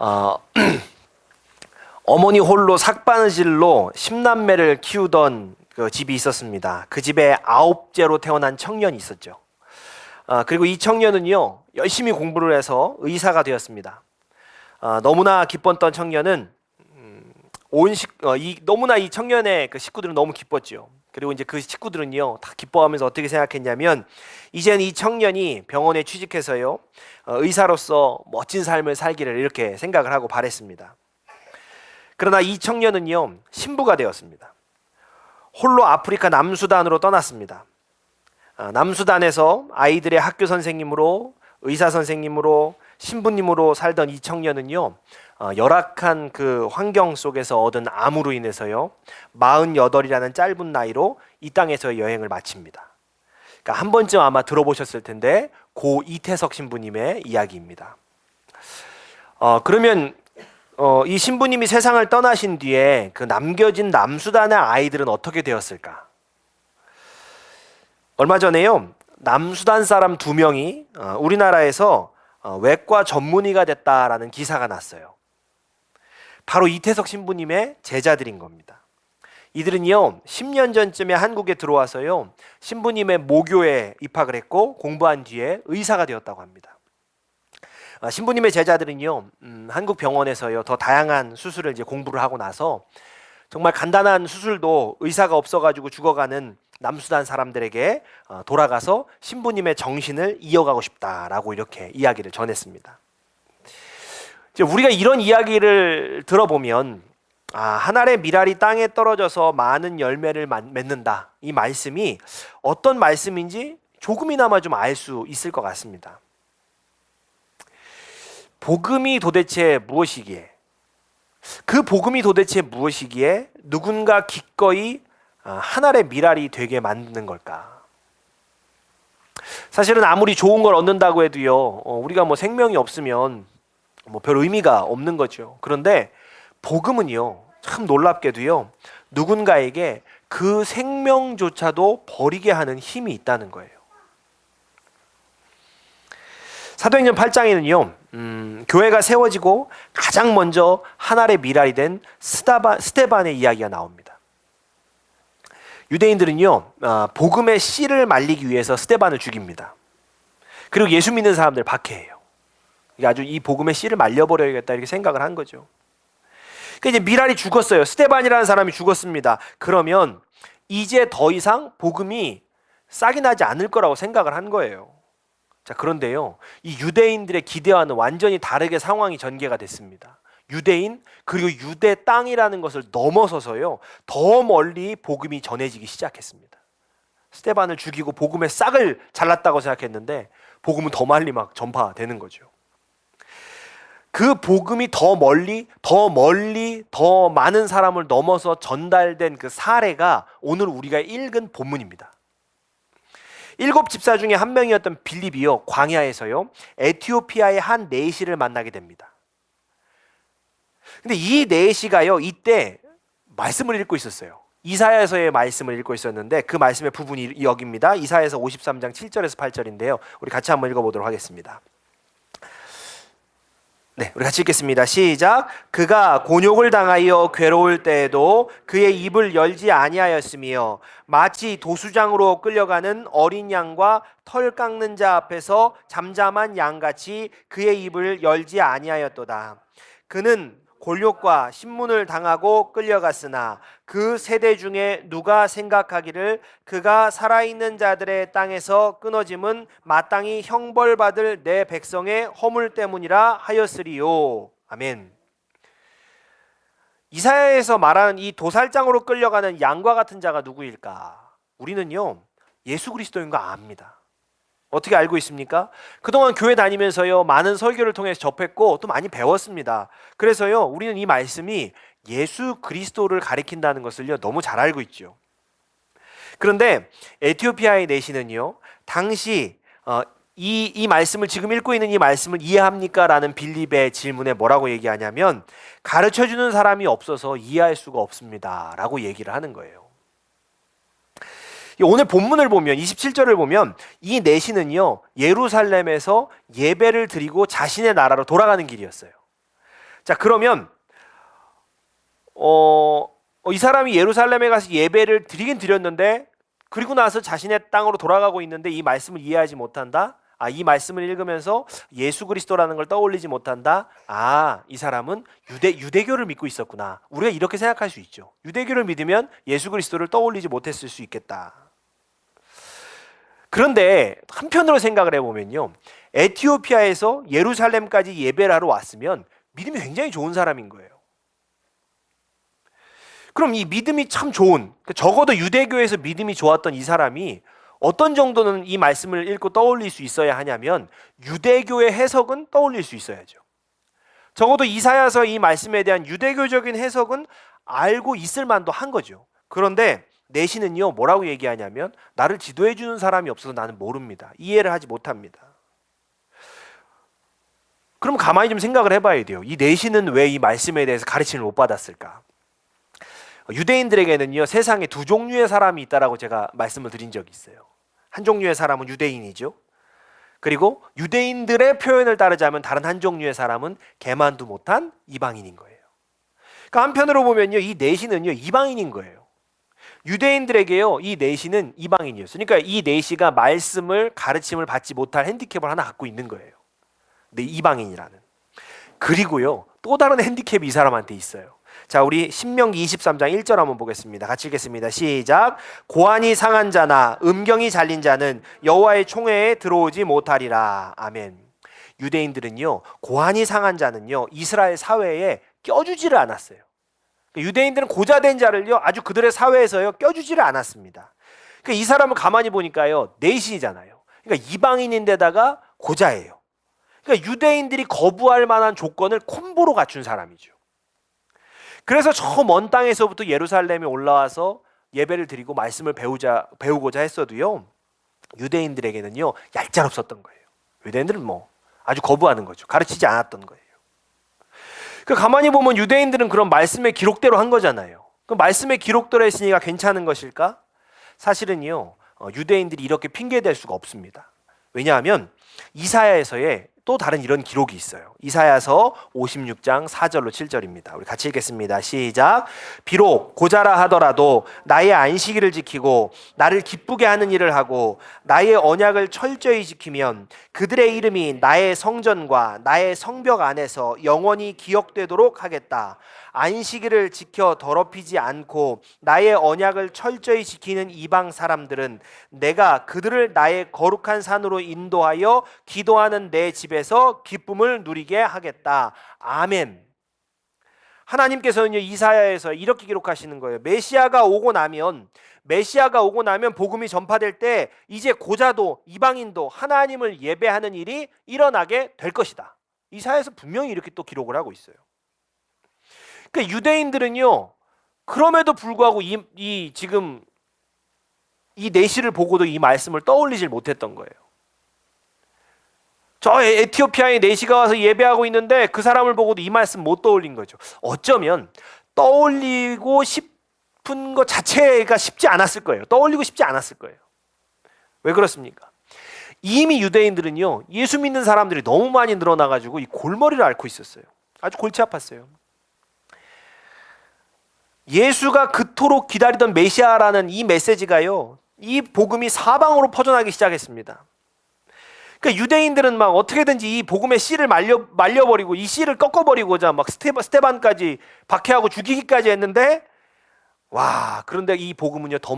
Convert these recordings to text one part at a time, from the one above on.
어, 어머니 홀로 삭바느질로 10남매를 키우던 그 집이 있었습니다. 그 집에 9째로 태어난 청년이 있었죠. 그리고 이 청년은요, 열심히 공부를 해서 의사가 되었습니다. 너무나 기뻤던 청년은 너무나 이 청년의 그 식구들은 너무 기뻤죠. 그리고 이제 그 식구들은요, 다 기뻐하면서 어떻게 생각했냐면, 이제는 이 청년이 병원에 취직해서요, 의사로서 멋진 삶을 살기를 이렇게 생각을 하고 바랬습니다. 그러나 이 청년은요, 신부가 되었습니다. 홀로 아프리카 남수단으로 떠났습니다. 남수단에서 아이들의 학교 선생님으로, 의사 선생님으로, 신부님으로 살던 이 청년은요, 열악한 그 환경 속에서 얻은 암으로 인해서요, 48이라는 짧은 나이로 이 땅에서의 여행을 마칩니다. 그러니까 한 번쯤 아마 들어보셨을 텐데, 고 이태석 신부님의 이야기입니다. 그러면 이 신부님이 세상을 떠나신 뒤에 그 남겨진 남수단의 아이들은 어떻게 되었을까? 얼마 전에요, 남수단 사람 2명이 우리나라에서 외과 전문의가 됐다라는 기사가 났어요. 바로 이태석 신부님의 제자들인 겁니다. 이들은요, 10년 전쯤에 한국에 들어와서요, 신부님의 모교에 입학을 했고 공부한 뒤에 의사가 되었다고 합니다. 신부님의 제자들은요, 한국 병원에서요, 더 다양한 수술을 이제 공부를 하고 나서 정말 간단한 수술도 의사가 없어가지고 죽어가는 남수단 사람들에게 돌아가서 신부님의 정신을 이어가고 싶다라고 이렇게 이야기를 전했습니다. 우리가 이런 이야기를 들어보면 한 알의 밀알이 땅에 떨어져서 많은 열매를 맺는다, 이 말씀이 어떤 말씀인지 조금이나마 좀 알 수 있을 것 같습니다. 복음이 도대체 무엇이기에, 그 복음이 도대체 무엇이기에 누군가 기꺼이 한 알의 밀알이 되게 만드는 걸까? 사실은 아무리 좋은 걸 얻는다고 해도요, 우리가 뭐 생명이 없으면 별 의미가 없는 거죠. 그런데 복음은요, 참 놀랍게도요, 누군가에게 그 생명조차도 버리게 하는 힘이 있다는 거예요. 사도행전 8장에는요, 교회가 세워지고 가장 먼저 한 알의 밀알이 된 스데반의 이야기가 나옵니다. 유대인들은요, 복음의 씨를 말리기 위해서 스데반을 죽입니다. 그리고 예수 믿는 사람들 박해해요. 아주 이 복음의 씨를 말려버려야겠다 이렇게 생각을 한 거죠. 그러니까 이제 밀알이 죽었어요. 스데반이라는 사람이 죽었습니다. 그러면 이제 더 이상 복음이 싹이 나지 않을 거라고 생각을 한 거예요. 자, 그런데요, 이 유대인들의 기대와는 완전히 다르게 상황이 전개가 됐습니다. 유대인 그리고 유대 땅이라는 것을 넘어서서요, 더 멀리 복음이 전해지기 시작했습니다. 스데반을 죽이고 복음의 싹을 잘랐다고 생각했는데 복음은 더 멀리 막 전파되는 거죠. 그 복음이 더 멀리 더 많은 사람을 넘어서 전달된 그 사례가 오늘 우리가 읽은 본문입니다. 7 집사 중에 한 명이었던 빌립이요, 광야에서요, 에티오피아의 한 내시를 만나게 됩니다. 근데 이 내시가요, 이때 말씀을 읽고 있었어요. 이사야서의 말씀을 읽고 있었는데 그 말씀의 부분이 여기입니다. 이사야서 53장 7절에서 8절인데요. 우리 같이 한번 읽어보도록 하겠습니다. 네, 우리 같이 읽겠습니다. 시작. 그가 곤욕을 당하여 괴로울 때에도 그의 입을 열지 아니하였으며 마치 도수장으로 끌려가는 어린 양과 털 깎는 자 앞에서 잠잠한 양같이 그의 입을 열지 아니하였도다. 그는 곤욕과 신문을 당하고 끌려갔으나 그 세대 중에 누가 생각하기를 그가 살아있는 자들의 땅에서 끊어짐은 마땅히 형벌받을 내 백성의 허물 때문이라 하였으리요. 아멘. 이사야에서 말하는 이 도살장으로 끌려가는 양과 같은 자가 누구일까? 우리는요, 예수 그리스도인 거 압니다. 어떻게 알고 있습니까? 그동안 교회 다니면서요, 많은 설교를 통해서 접했고 또 많이 배웠습니다. 그래서요, 우리는 이 말씀이 예수 그리스도를 가리킨다는 것을요, 너무 잘 알고 있죠. 그런데 에티오피아의 내시는요, 당시 이 말씀을, 지금 읽고 있는 이 말씀을 이해합니까? 라는 빌립의 질문에 뭐라고 얘기하냐면, 가르쳐주는 사람이 없어서 이해할 수가 없습니다 라고 얘기를 하는 거예요. 오늘 본문을 보면 27절을 보면 이 내시는요, 예루살렘에서 예배를 드리고 자신의 나라로 돌아가는 길이었어요. 자, 그러면 이 사람이 예루살렘에 가서 예배를 드리긴 드렸는데 그리고 나서 자신의 땅으로 돌아가고 있는데 이 말씀을 이해하지 못한다. 이 말씀을 읽으면서 예수 그리스도라는 걸 떠올리지 못한다. 이 사람은 유대교를 믿고 있었구나. 우리가 이렇게 생각할 수 있죠. 유대교를 믿으면 예수 그리스도를 떠올리지 못했을 수 있겠다. 그런데 한편으로 생각을 해보면요, 에티오피아에서 예루살렘까지 예배를 하러 왔으면 믿음이 굉장히 좋은 사람인 거예요. 그럼 이 믿음이 참 좋은, 적어도 유대교에서 믿음이 좋았던 이 사람이 어떤 정도는 이 말씀을 읽고 떠올릴 수 있어야 하냐면 유대교의 해석은 떠올릴 수 있어야죠. 적어도 이사야서 이 말씀에 대한 유대교적인 해석은 알고 있을 만도 한 거죠. 그런데 내시는요, 뭐라고 얘기하냐면 나를 지도해 주는 사람이 없어서 나는 모릅니다. 이해를 하지 못합니다. 그럼 가만히 좀 생각을 해봐야 돼요. 이 내시는 왜 이 말씀에 대해서 가르침을 못 받았을까? 유대인들에게는요, 세상에 두 종류의 사람이 있다라고 제가 말씀을 드린 적이 있어요. 한 종류의 사람은 유대인이죠. 그리고 유대인들의 표현을 따르자면 다른 한 종류의 사람은 개만도 못한 이방인인 거예요. 그러니까 한편으로 보면요, 이 내시는요, 이방인인 거예요. 유대인들에게요, 이 내시는 이방인이었어요. 그러니까 이 내시가 말씀을 가르침을 받지 못할 핸디캡을 하나 갖고 있는 거예요. 네, 이방인이라는. 그리고요, 또 다른 핸디캡이 이 사람한테 있어요. 자, 우리 신명기 23장 1절 한번 보겠습니다. 같이 읽겠습니다. 시작. 고안이 상한 자나 음경이 잘린 자는 여호와의 총회에 들어오지 못하리라. 아멘. 유대인들은요, 고안이 상한 자는요, 이스라엘 사회에 껴주지를 않았어요. 유대인들은 고자된 자를요, 아주 그들의 사회에서요, 껴주지를 않았습니다. 그러니까 이 사람을 가만히 보니까요, 내신이잖아요. 그러니까 이방인인데다가 고자예요. 그러니까 유대인들이 거부할 만한 조건을 콤보로 갖춘 사람이죠. 그래서 저 먼 땅에서부터 예루살렘에 올라와서 예배를 드리고 말씀을 배우고자 했어도요, 유대인들에게는요, 얄짤없었던 거예요. 유대인들은 아주 거부하는 거죠. 가르치지 않았던 거예요. 그러니까 가만히 보면 유대인들은 그런 말씀의 기록대로 한 거잖아요. 그 말씀의 기록대로 했으니까 괜찮은 것일까? 사실은요, 유대인들이 이렇게 핑계댈 수가 없습니다. 왜냐하면 이사야에서의 또 다른 이런 기록이 있어요. 이사야서 56장 4절로 7절입니다. 우리 같이 읽겠습니다. 시작. 비록 고자라 하더라도 나의 안식일을 지키고 나를 기쁘게 하는 일을 하고 나의 언약을 철저히 지키면 그들의 이름이 나의 성전과 나의 성벽 안에서 영원히 기억되도록 하겠다. 안식일을 지켜 더럽히지 않고 나의 언약을 철저히 지키는 이방 사람들은 내가 그들을 나의 거룩한 산으로 인도하여 기도하는 내 집에서 기쁨을 누리게 하겠다. 아멘. 하나님께서는 이사야에서 이렇게 기록하시는 거예요. 메시아가 오고 나면 복음이 전파될 때 이제 고자도 이방인도 하나님을 예배하는 일이 일어나게 될 것이다. 이사야에서 분명히 이렇게 또 기록을 하고 있어요. 그러니까 유대인들은요, 그럼에도 불구하고 지금 이 내시를 보고도 이 말씀을 떠올리질 못했던 거예요. 저 에티오피아의 내시가 와서 예배하고 있는데 그 사람을 보고도 이 말씀 못 떠올린 거죠. 어쩌면 떠올리고 싶은 것 자체가 쉽지 않았을 거예요. 떠올리고 싶지 않았을 거예요. 왜 그렇습니까? 이미 유대인들은요, 예수 믿는 사람들이 너무 많이 늘어나가지고 이 골머리를 앓고 있었어요. 아주 골치 아팠어요. 예수가 그토록 기다리던 메시아라는 이 메시지가요, 이 복음이 사방으로 퍼져나기 시작했습니다. 그러니까 유대인들은 막 어떻게든지 이 복음의 씨를 말려버리고 이 씨를 꺾어버리고자 막 스테반까지 박해하고 죽이기까지 했는데, 그런데 이 복음은요, 더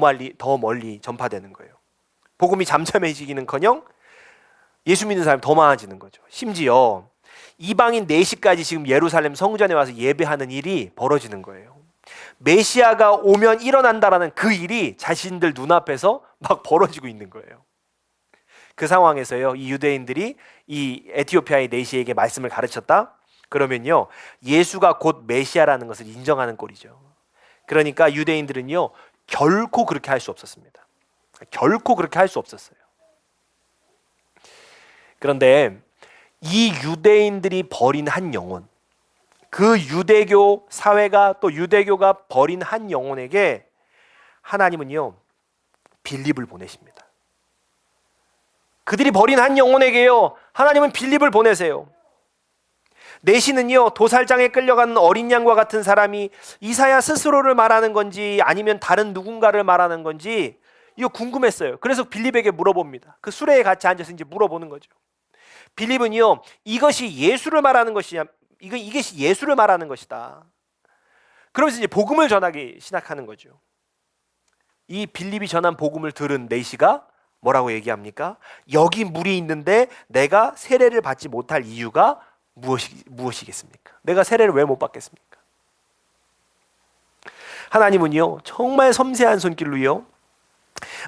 멀리 전파되는 거예요. 복음이 잠잠해지기는커녕 예수 믿는 사람이 더 많아지는 거죠. 심지어 이방인 내시까지 지금 예루살렘 성전에 와서 예배하는 일이 벌어지는 거예요. 메시아가 오면 일어난다라는 그 일이 자신들 눈앞에서 막 벌어지고 있는 거예요. 그 상황에서요, 이 유대인들이 이 에티오피아의 내시에게 말씀을 가르쳤다? 그러면요, 예수가 곧 메시아라는 것을 인정하는 꼴이죠. 그러니까 유대인들은요, 결코 그렇게 할 수 없었습니다. 결코 그렇게 할 수 없었어요. 그런데 이 유대인들이 버린 한 영혼, 그 유대교 사회가 또 유대교가 버린 한 영혼에게 하나님은요, 빌립을 보내십니다. 그들이 버린 한 영혼에게요, 하나님은 빌립을 보내세요. 내시는요, 도살장에 끌려가는 어린 양과 같은 사람이 이사야 스스로를 말하는 건지 아니면 다른 누군가를 말하는 건지 이거 궁금했어요. 그래서 빌립에게 물어봅니다. 그 수레에 같이 앉아서 이제 물어보는 거죠. 빌립은요, 이것이 예수를 말하는 것이냐, 이것이 예수를 말하는 것이다. 그러면서 이제 복음을 전하기 시작하는 거죠. 이 빌립이 전한 복음을 들은 내시가 뭐라고 얘기합니까? 여기 물이 있는데 내가 세례를 받지 못할 이유가 무엇이겠습니까? 내가 세례를 왜 못 받겠습니까? 하나님은요, 정말 섬세한 손길로요,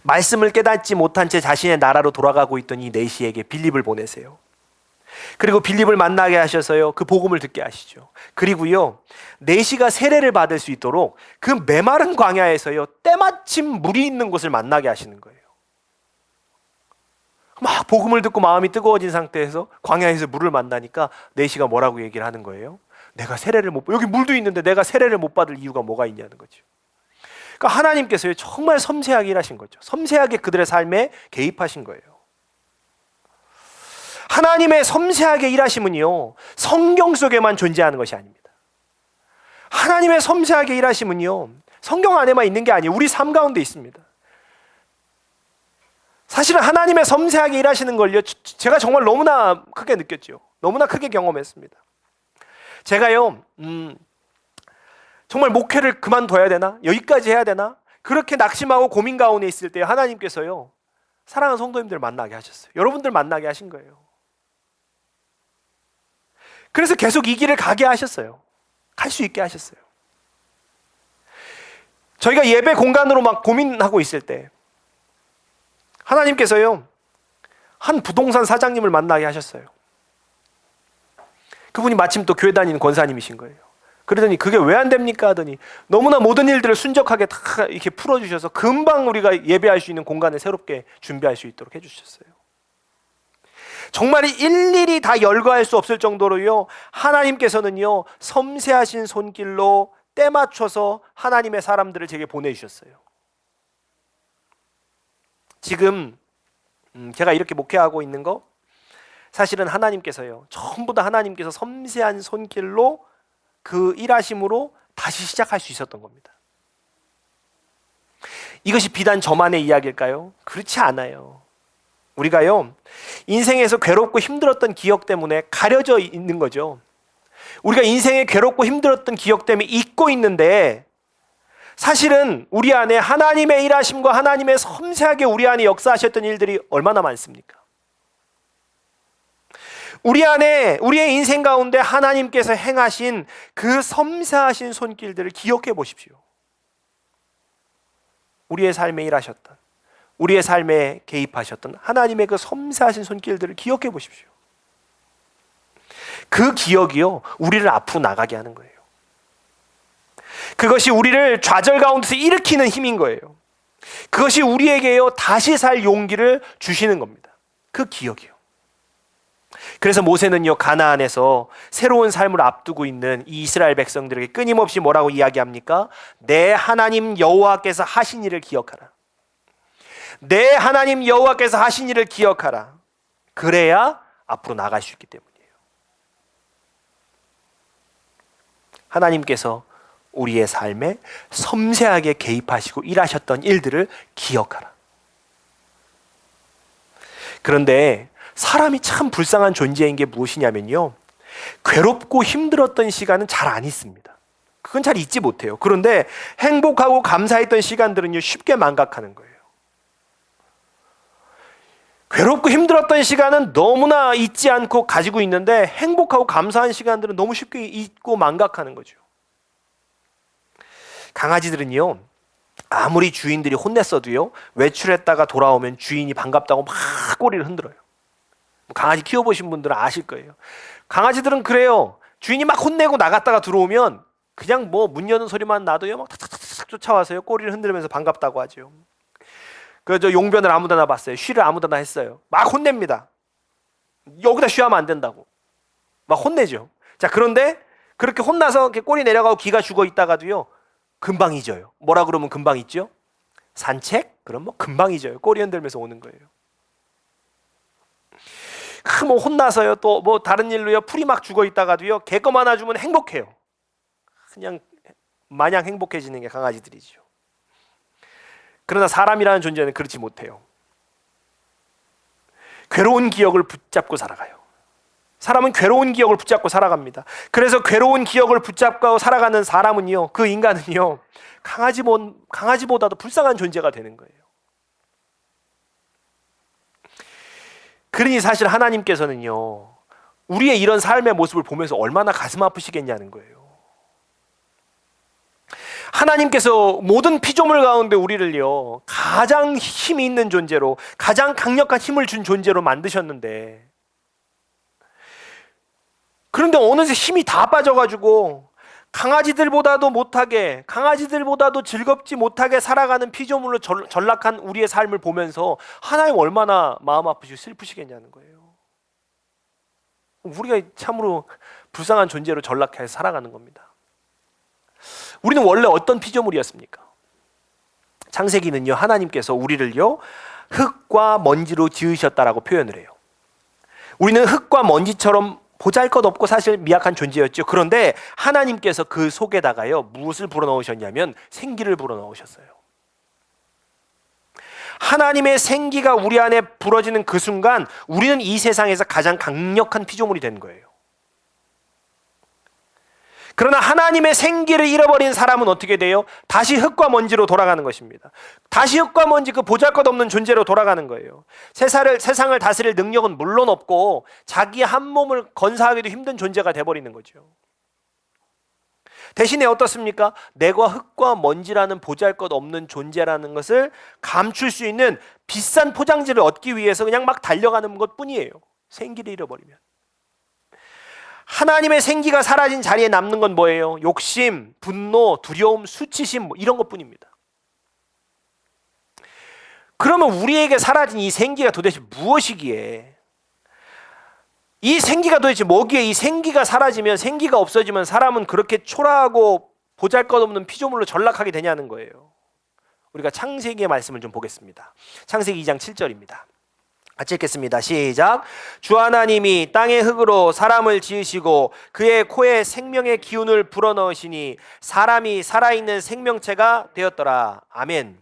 말씀을 깨닫지 못한 채 자신의 나라로 돌아가고 있던 이 내시에게 빌립을 보내세요. 그리고 빌립을 만나게 하셔서요, 그 복음을 듣게 하시죠. 그리고요, 내시가 세례를 받을 수 있도록 그 메마른 광야에서요, 때마침 물이 있는 곳을 만나게 하시는 거예요. 막 복음을 듣고 마음이 뜨거워진 상태에서 광야에서 물을 만나니까 내시가 뭐라고 얘기를 하는 거예요? 내가 세례를 못, 여기 물도 있는데 내가 세례를 못 받을 이유가 뭐가 있냐는 거죠. 그러니까 하나님께서요, 정말 섬세하게 일하신 거죠. 섬세하게 그들의 삶에 개입하신 거예요. 하나님의 섬세하게 일하심은요, 성경 속에만 존재하는 것이 아닙니다. 하나님의 섬세하게 일하심은요, 성경 안에만 있는 게 아니에요. 우리 삶 가운데 있습니다. 사실은 하나님의 섬세하게 일하시는 걸요, 제가 정말 너무나 크게 느꼈죠. 너무나 크게 경험했습니다. 제가요, 정말 목회를 그만둬야 되나? 여기까지 해야 되나? 그렇게 낙심하고 고민 가운데 있을 때 하나님께서요, 사랑하는 성도님들 만나게 하셨어요. 여러분들 만나게 하신 거예요. 그래서 계속 이 길을 가게 하셨어요. 갈 수 있게 하셨어요. 저희가 예배 공간으로 막 고민하고 있을 때 하나님께서요, 한 부동산 사장님을 만나게 하셨어요. 그분이 마침 또 교회 다니는 권사님이신 거예요. 그러더니 그게 왜 안 됩니까 하더니 너무나 모든 일들을 순적하게 다 이렇게 풀어주셔서 금방 우리가 예배할 수 있는 공간을 새롭게 준비할 수 있도록 해주셨어요. 정말 일일이 다 열거할 수 없을 정도로요, 하나님께서는요, 섬세하신 손길로 때 맞춰서 하나님의 사람들을 제게 보내주셨어요. 지금 제가 이렇게 목회하고 있는 거 사실은 하나님께서요, 전부 다 하나님께서 섬세한 손길로 그 일하심으로 다시 시작할 수 있었던 겁니다. 이것이 비단 저만의 이야기일까요? 그렇지 않아요. 우리가요, 인생에서 괴롭고 힘들었던 기억 때문에 가려져 있는 거죠. 우리가 인생에 괴롭고 힘들었던 기억 때문에 잊고 있는데, 사실은 우리 안에 하나님의 일하심과 하나님의 섬세하게 우리 안에 역사하셨던 일들이 얼마나 많습니까? 우리 안에, 우리의 인생 가운데 하나님께서 행하신 그 섬세하신 손길들을 기억해 보십시오. 우리의 삶에 일하셨던, 우리의 삶에 개입하셨던 하나님의 그 섬세하신 손길들을 기억해 보십시오. 그 기억이요, 우리를 앞으로 나가게 하는 거예요. 그것이 우리를 좌절 가운데서 일으키는 힘인 거예요. 그것이 우리에게요, 다시 살 용기를 주시는 겁니다. 그 기억이요. 그래서 모세는요, 가나안에서 새로운 삶을 앞두고 있는 이 이스라엘 백성들에게 끊임없이 뭐라고 이야기합니까? 내 하나님 여호와께서 하신 일을 기억하라. 내 하나님 여호와께서 하신 일을 기억하라. 그래야 앞으로 나갈 수 있기 때문이에요. 하나님께서 우리의 삶에 섬세하게 개입하시고 일하셨던 일들을 기억하라. 그런데 사람이 참 불쌍한 존재인 게 무엇이냐면요, 괴롭고 힘들었던 시간은 잘 안 잊습니다. 그건 잘 잊지 못해요. 그런데 행복하고 감사했던 시간들은요, 쉽게 망각하는 거예요. 괴롭고 힘들었던 시간은 너무나 잊지 않고 가지고 있는데, 행복하고 감사한 시간들은 너무 쉽게 잊고 망각하는 거죠. 강아지들은요, 아무리 주인들이 혼냈어도요, 외출했다가 돌아오면 주인이 반갑다고 막 꼬리를 흔들어요. 강아지 키워보신 분들은 아실 거예요. 강아지들은 그래요. 주인이 막 혼내고 나갔다가 들어오면 그냥 뭐 문 여는 소리만 나도요, 막 탁탁탁탁 쫓아와서요, 꼬리를 흔들면서 반갑다고 하죠. 저 용변을 아무데나 봤어요. 쉬를 아무데나 했어요. 막 혼냅니다. 여기다 쉬하면 안 된다고 막 혼내죠. 자, 그런데 그렇게 혼나서 이렇게 꼬리 내려가고 기가 죽어 있다가도요, 금방 잊어요. 뭐라 그러면 금방 잊죠? 산책? 그럼 뭐 금방 잊어요. 꼬리 흔들면서 오는 거예요. 뭐 혼나서요, 또 뭐 다른 일로요, 풀이 막 죽어 있다가도요, 개껌 하나 주면 행복해요. 그냥 마냥 행복해지는 게 강아지들이죠. 그러나 사람이라는 존재는 그렇지 못해요. 괴로운 기억을 붙잡고 살아가요. 사람은 괴로운 기억을 붙잡고 살아갑니다. 그래서 괴로운 기억을 붙잡고 살아가는 사람은요, 그 인간은요, 강아지보다도 불쌍한 존재가 되는 거예요. 그러니 사실 하나님께서는요, 우리의 이런 삶의 모습을 보면서 얼마나 가슴 아프시겠냐는 거예요. 하나님께서 모든 피조물 가운데 우리를요, 가장 힘이 있는 존재로, 가장 강력한 힘을 준 존재로 만드셨는데, 그런데 어느새 힘이 다 빠져가지고 강아지들보다도 못하게, 강아지들보다도 즐겁지 못하게 살아가는 피조물로 전락한 우리의 삶을 보면서 하나님 얼마나 마음 아프시고 슬프시겠냐는 거예요. 우리가 참으로 불쌍한 존재로 전락해서 살아가는 겁니다. 우리는 원래 어떤 피조물이었습니까? 창세기는요, 하나님께서 우리를요, 흙과 먼지로 지으셨다라고 표현을 해요. 우리는 흙과 먼지처럼 보잘것없고 사실 미약한 존재였죠. 그런데 하나님께서 그 속에다가요, 무엇을 불어넣으셨냐면 생기를 불어넣으셨어요. 하나님의 생기가 우리 안에 불어지는 그 순간 우리는 이 세상에서 가장 강력한 피조물이 된 거예요. 그러나 하나님의 생기를 잃어버린 사람은 어떻게 돼요? 다시 흙과 먼지로 돌아가는 것입니다. 다시 흙과 먼지, 그 보잘것없는 존재로 돌아가는 거예요. 세상을 다스릴 능력은 물론 없고 자기 한 몸을 건사하기도 힘든 존재가 돼버리는 거죠. 대신에 어떻습니까? 내가 흙과 먼지라는 보잘것없는 존재라는 것을 감출 수 있는 비싼 포장지를 얻기 위해서 그냥 막 달려가는 것 뿐이에요. 생기를 잃어버리면. 하나님의 생기가 사라진 자리에 남는 건 뭐예요? 욕심, 분노, 두려움, 수치심, 이런 것뿐입니다. 그러면 우리에게 사라진 이 생기가 도대체 무엇이기에, 이 생기가 도대체 뭐기에, 이 생기가 사라지면, 생기가 없어지면 사람은 그렇게 초라하고 보잘것없는 피조물로 전락하게 되냐는 거예요. 우리가 창세기의 말씀을 좀 보겠습니다. 창세기 2장 7절입니다. 같이 읽겠습니다. 시작. 주 하나님이 땅의 흙으로 사람을 지으시고 그의 코에 생명의 기운을 불어넣으시니 사람이 살아있는 생명체가 되었더라. 아멘.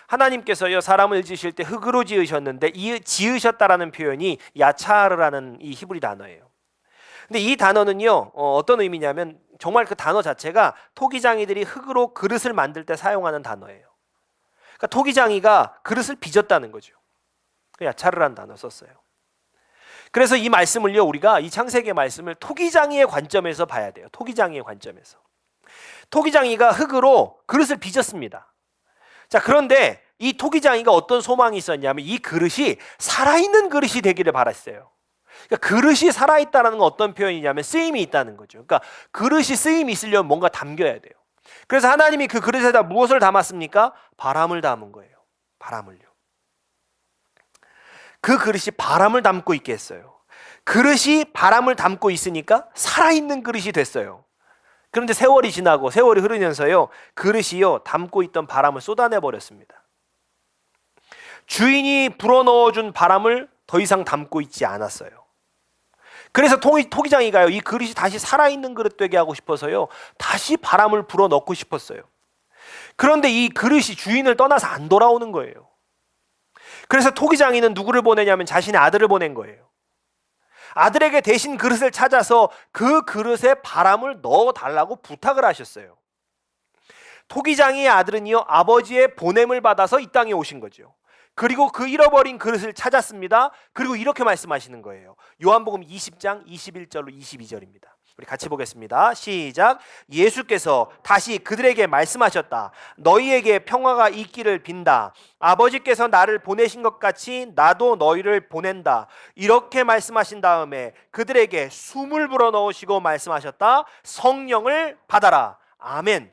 하나님께서요, 사람을 지으실 때 흙으로 지으셨는데 이 지으셨다라는 표현이 야차르라는 이 히브리 단어예요. 근데 이 단어는요, 어떤 의미냐면 정말 그 단어 자체가 토기장이들이 흙으로 그릇을 만들 때 사용하는 단어예요. 그러니까 토기장이가 그릇을 빚었다는 거죠. 야차르라는 단어 썼어요. 그래서 이 말씀을요, 우리가 이 창세기의 말씀을 토기장이의 관점에서 봐야 돼요. 토기장이의 관점에서. 토기장이가 흙으로 그릇을 빚었습니다. 자, 그런데 이 토기장이가 어떤 소망이 있었냐면 이 그릇이 살아있는 그릇이 되기를 바랐어요. 그러니까 그릇이 살아있다는 건 어떤 표현이냐면 쓰임이 있다는 거죠. 그러니까 그릇이 쓰임이 있으려면 뭔가 담겨야 돼요. 그래서 하나님이 그 그릇에다 무엇을 담았습니까? 바람을 담은 거예요. 바람을요. 그 그릇이 바람을 담고 있게 했어요. 그릇이 바람을 담고 있으니까 살아있는 그릇이 됐어요. 그런데 세월이 지나고 세월이 흐르면서요, 그릇이요, 담고 있던 바람을 쏟아내 버렸습니다. 주인이 불어넣어준 바람을 더 이상 담고 있지 않았어요. 그래서 토기장이가요, 이 그릇이 다시 살아있는 그릇 되게 하고 싶어서요, 다시 바람을 불어넣고 싶었어요. 그런데 이 그릇이 주인을 떠나서 안 돌아오는 거예요. 그래서 토기장이는 누구를 보내냐면 자신의 아들을 보낸 거예요. 아들에게 대신 그릇을 찾아서 그 그릇에 바람을 넣어달라고 부탁을 하셨어요. 토기장이의 아들은요, 아버지의 보냄을 받아서 이 땅에 오신 거죠. 그리고 그 잃어버린 그릇을 찾았습니다. 그리고 이렇게 말씀하시는 거예요. 요한복음 20장 21절로 22절입니다. 우리 같이 보겠습니다. 시작. 예수께서 다시 그들에게 말씀하셨다. 너희에게 평화가 있기를 빈다. 아버지께서 나를 보내신 것 같이 나도 너희를 보낸다. 이렇게 말씀하신 다음에 그들에게 숨을 불어넣으시고 말씀하셨다. 성령을 받아라. 아멘.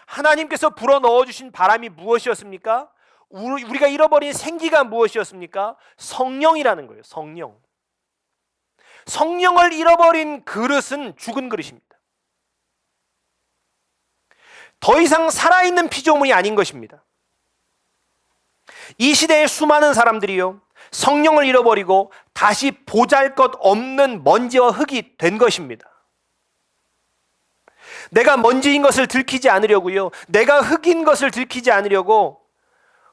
하나님께서 불어넣어주신 바람이 무엇이었습니까? 우리가 잃어버린 생기가 무엇이었습니까? 성령이라는 거예요. 성령. 성령을 잃어버린 그릇은 죽은 그릇입니다. 더 이상 살아있는 피조물이 아닌 것입니다. 이 시대의 수많은 사람들이요, 성령을 잃어버리고 다시 보잘것없는 먼지와 흙이 된 것입니다. 내가 먼지인 것을 들키지 않으려고요. 내가 흙인 것을 들키지 않으려고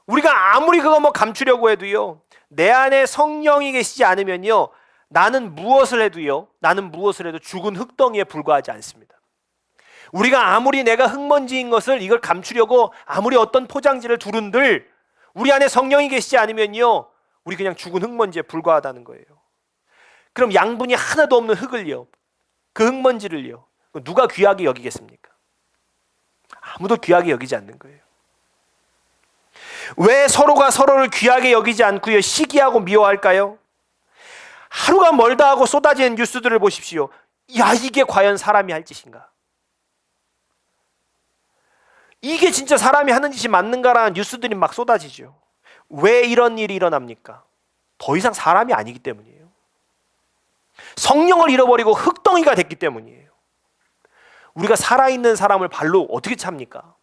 우리가 아무리 그거 감추려고 해도요. 내 안에 성령이 계시지 않으면요. 나는 무엇을 해도 죽은 흙덩이에 불과하지 않습니다. 우리가 아무리 내가 흙먼지인 것을 이걸 감추려고 아무리 어떤 포장지를 두른들 우리 안에 성령이 계시지 않으면요. 우리 그냥 죽은 흙먼지에 불과하다는 거예요. 그럼 양분이 하나도 없는 흙을요. 그 흙먼지를요. 누가 귀하게 여기겠습니까? 아무도 귀하게 여기지 않는 거예요. 왜 서로가 서로를 귀하게 여기지 않고요. 시기하고 미워할까요? 하루가 멀다 하고 쏟아지는 뉴스들을 보십시오. 야, 이게 과연 사람이 할 짓인가? 이게 진짜 사람이 하는 짓이 맞는가라는 뉴스들이 막 쏟아지죠. 왜 이런 일이 일어납니까? 더 이상 사람이 아니기 때문이에요. 성령을 잃어버리고 흙덩이가 됐기 때문이에요. 우리가 살아있는 사람을 발로 어떻게 찹니까?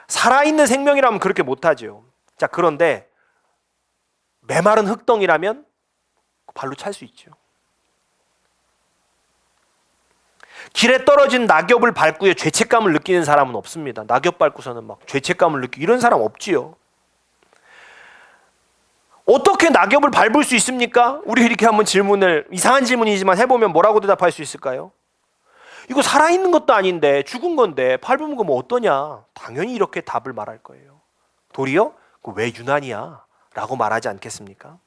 살아있는 생명이라면 그렇게 못하죠. 자, 그런데 메마른 흙덩이라면 발로 찰 수 있죠. 길에 떨어진 낙엽을 밟고요 죄책감을 느끼는 사람은 없습니다. 낙엽 밟고서는 막 죄책감을 느끼고 이런 사람 없지요. 어떻게 낙엽을 밟을 수 있습니까? 우리 이렇게 한번 질문을, 이상한 질문이지만 해보면 뭐라고 대답할 수 있을까요? 이거 살아있는 것도 아닌데 죽은 건데 밟으면 뭐 어떠냐? 당연히 이렇게 답을 말할 거예요. 도리어 왜 유난이야? 라고 말하지 않겠습니까?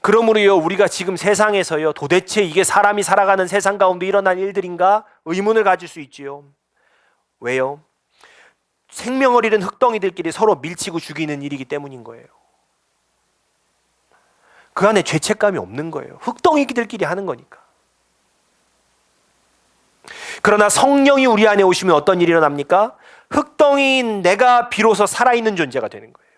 그러므로요 우리가 지금 세상에서요 도대체 이게 사람이 살아가는 세상 가운데 일어난 일들인가? 의문을 가질 수 있지요. 왜요? 생명을 잃은 흙덩이들끼리 서로 밀치고 죽이는 일이기 때문인 거예요. 그 안에 죄책감이 없는 거예요. 흙덩이들끼리 하는 거니까. 그러나 성령이 우리 안에 오시면 어떤 일이 일어납니까? 흙덩이인 내가 비로소 살아있는 존재가 되는 거예요.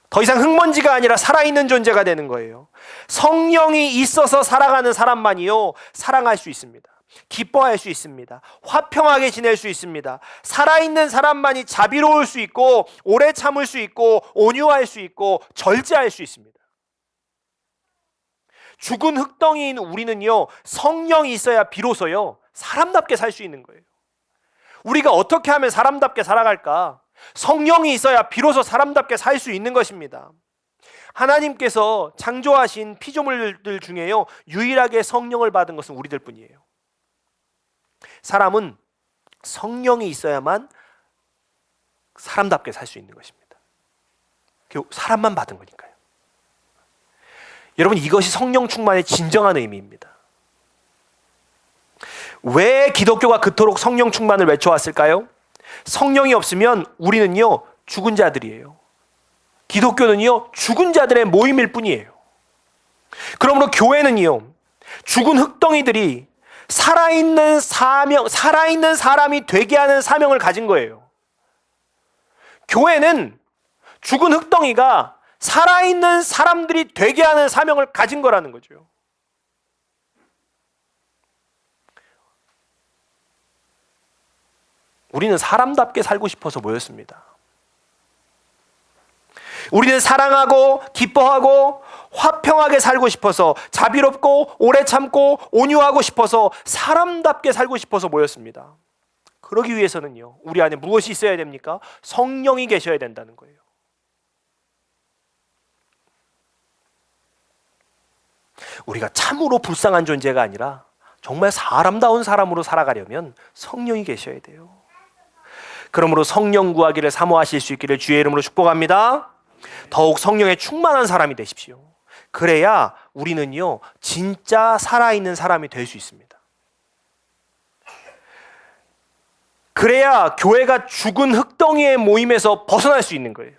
더 이상 흙먼지가 아니라 살아있는 존재가 되는 거예요. 성령이 있어서 살아가는 사람만이요 사랑할 수 있습니다. 기뻐할 수 있습니다. 화평하게 지낼 수 있습니다. 살아있는 사람만이 자비로울 수 있고 오래 참을 수 있고 온유할 수 있고 절제할 수 있습니다. 죽은 흙덩이인 우리는요 성령이 있어야 비로소요 사람답게 살 수 있는 거예요. 우리가 어떻게 하면 사람답게 살아갈까? 성령이 있어야 비로소 사람답게 살 수 있는 것입니다. 하나님께서 창조하신 피조물들 중에요 유일하게 성령을 받은 것은 우리들 뿐이에요. 사람은 성령이 있어야만 사람답게 살 수 있는 것입니다. 사람만 받은 거니까요. 여러분, 이것이 성령 충만의 진정한 의미입니다. 왜 기독교가 그토록 성령 충만을 외쳐왔을까요? 성령이 없으면 우리는요 죽은 자들이에요. 기독교는요 죽은 자들의 모임일 뿐이에요. 그러므로 교회는요 죽은 흙덩이들이 살아있는 사람이 되게 하는 사명을 가진 거예요. 교회는 죽은 흙덩이가 살아있는 사람들이 되게 하는 사명을 가진 거라는 거죠. 우리는 사람답게 살고 싶어서 모였습니다. 우리는 사랑하고 기뻐하고 화평하게 살고 싶어서, 자비롭고 오래 참고 온유하고 싶어서, 사람답게 살고 싶어서 모였습니다. 그러기 위해서는요 우리 안에 무엇이 있어야 됩니까? 성령이 계셔야 된다는 거예요. 우리가 참으로 불쌍한 존재가 아니라 정말 사람다운 사람으로 살아가려면 성령이 계셔야 돼요. 그러므로 성령 구하기를 사모하실 수 있기를 주의 이름으로 축복합니다. 더욱 성령에 충만한 사람이 되십시오. 그래야 우리는요 진짜 살아있는 사람이 될 수 있습니다. 그래야 교회가 죽은 흙덩이의 모임에서 벗어날 수 있는 거예요.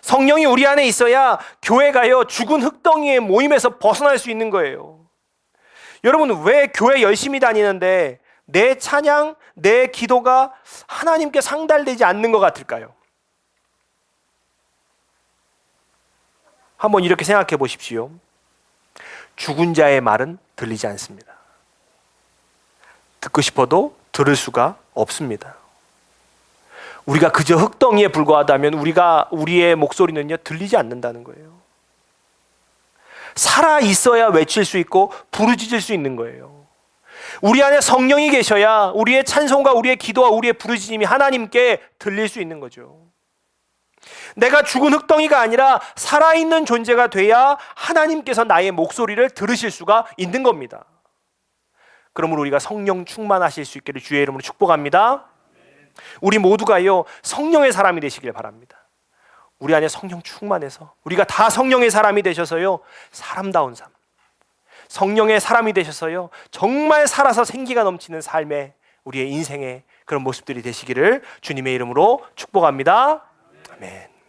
성령이 우리 안에 있어야 교회가요 죽은 흙덩이의 모임에서 벗어날 수 있는 거예요. 여러분, 왜 교회 열심히 다니는데 내 찬양, 내 기도가 하나님께 상달되지 않는 것 같을까요? 한번 이렇게 생각해 보십시오. 죽은 자의 말은 들리지 않습니다. 듣고 싶어도 들을 수가 없습니다. 우리가 그저 흙덩이에 불과하다면 우리의 목소리는요 들리지 않는다는 거예요. 살아 있어야 외칠 수 있고 부르짖을 수 있는 거예요. 우리 안에 성령이 계셔야 우리의 찬송과 우리의 기도와 우리의 부르짖음이 하나님께 들릴 수 있는 거죠. 내가 죽은 흙덩이가 아니라 살아있는 존재가 돼야 하나님께서 나의 목소리를 들으실 수가 있는 겁니다. 그러므로 우리가 성령 충만하실 수 있기를 주의 이름으로 축복합니다. 우리 모두가요 성령의 사람이 되시길 바랍니다. 우리 안에 성령 충만해서 우리가 다 성령의 사람이 되셔서요 사람다운 삶, 성령의 사람이 되셔서요 정말 살아서 생기가 넘치는 삶의 우리의 인생의 그런 모습들이 되시기를 주님의 이름으로 축복합니다. 아멘.